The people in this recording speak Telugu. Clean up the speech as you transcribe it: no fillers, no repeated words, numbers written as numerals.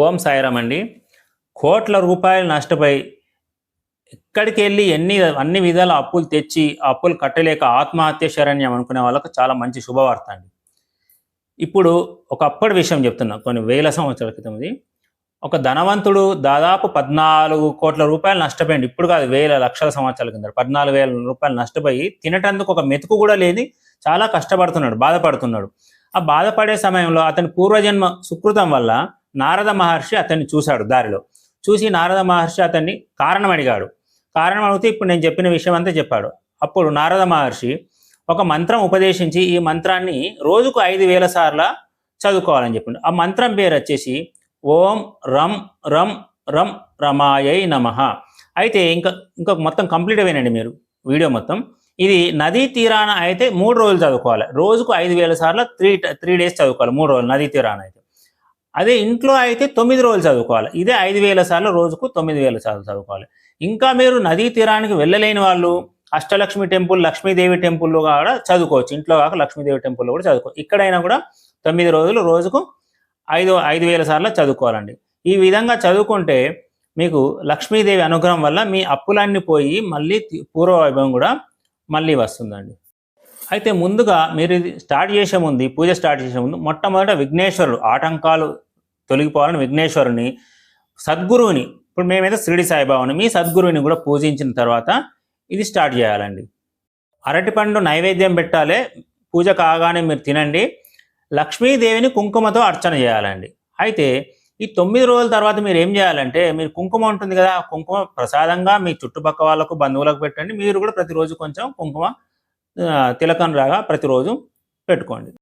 ఓం సాయిరామ్ అండి. కోట్ల రూపాయలు నష్టపోయి ఎక్కడికి వెళ్ళి అన్ని విధాల అప్పులు తెచ్చి అప్పులు కట్టలేక ఆత్మహత్య శరణ్యం అనుకునే వాళ్ళకు చాలా మంచి శుభవార్త అండి. ఇప్పుడు ఒకప్పటి విషయం చెప్తున్నా, కొన్ని వేల సంవత్సరాల క్రితంది. ఒక ధనవంతుడు దాదాపు 14 కోట్ల రూపాయలు నష్టపోయింది. ఇప్పుడు కాదు, వేల లక్షల సంవత్సరాల కింద 14,000 రూపాయలు నష్టపోయి తినటందుకు ఒక మెతుకు కూడా లేని చాలా కష్టపడుతున్నాడు, బాధపడుతున్నాడు. ఆ బాధపడే సమయంలో అతని పూర్వజన్మ సుకృతం వల్ల నారద మహర్షి అతన్ని చూశాడు. దారిలో చూసి నారద మహర్షి అతన్ని కారణం అడిగాడు. కారణం అడిగితే ఇప్పుడు నేను చెప్పిన విషయం అంతా చెప్పాడు. అప్పుడు నారద మహర్షి ఒక మంత్రం ఉపదేశించి ఈ మంత్రాన్ని రోజుకు 5,000 సార్లు చదువుకోవాలని చెప్పిండు. ఆ మంత్రం పేరు వచ్చేసి ఓం రం రం రం రమాయై నమః. అయితే ఇంకా మొత్తం కంప్లీట్ అయినండి మీరు వీడియో మొత్తం. ఇది నదీ తీరాన అయితే 3 రోజులు చదువుకోవాలి. రోజుకు 5,000 సార్లు 3 డేస్ చదువుకోవాలి. 3 రోజులు నదీ తీరాన అయితే. అదే ఇంట్లో అయితే 9 రోజులు చదువుకోవాలి. ఇదే 5,000 సార్లు రోజుకు 9,000 సార్లు చదువుకోవాలి. ఇంకా మీరు నదీ తీరానికి వెళ్ళలేని వాళ్ళు అష్టలక్ష్మి టెంపుల్, లక్ష్మీదేవి టెంపుల్లో కూడా చదువుకోవచ్చు. ఇంట్లో కాక లక్ష్మీదేవి టెంపుల్లో కూడా చదువుకోవచ్చు. ఇక్కడైనా కూడా 9 రోజులు రోజుకు 5,000 సార్లు చదువుకోవాలండి. ఈ విధంగా చదువుకుంటే మీకు లక్ష్మీదేవి అనుగ్రహం వల్ల మీ అప్పులన్నీ పోయి మళ్ళీ పూర్వ వైభవం కూడా మళ్ళీ వస్తుందండి. అయితే ముందుగా మీరు ఇది స్టార్ట్ చేసే ముందు, పూజ స్టార్ట్ చేసే ముందు మొట్టమొదట విఘ్నేశ్వరుడు ఆటంకాలు తొలగిపోవాలని విఘ్నేశ్వరుని, సద్గురువుని, ఇప్పుడు మేమైతే షిరిడి సాయిబాబాని, మీ సద్గురువుని కూడా పూజించిన తర్వాత ఇది స్టార్ట్ చేయాలండి. అరటిపండు నైవేద్యం పెట్టాలి. పూజ కాగానే మీరు తినండి. లక్ష్మీదేవిని కుంకుమతో అర్చన చేయాలండి. అయితే ఈ 9 రోజుల తర్వాత మీరు ఏం చేయాలంటే, మీరు కుంకుమ ఉంటుంది కదా, కుంకుమ ప్రసాదంగా మీ చుట్టుపక్కల వాళ్ళకు, బంధువులకు పెట్టండి. మీరు కూడా ప్రతిరోజు కొంచెం కుంకుమ తిలకం రాగా ప్రతిరోజు పెట్టుకోండి.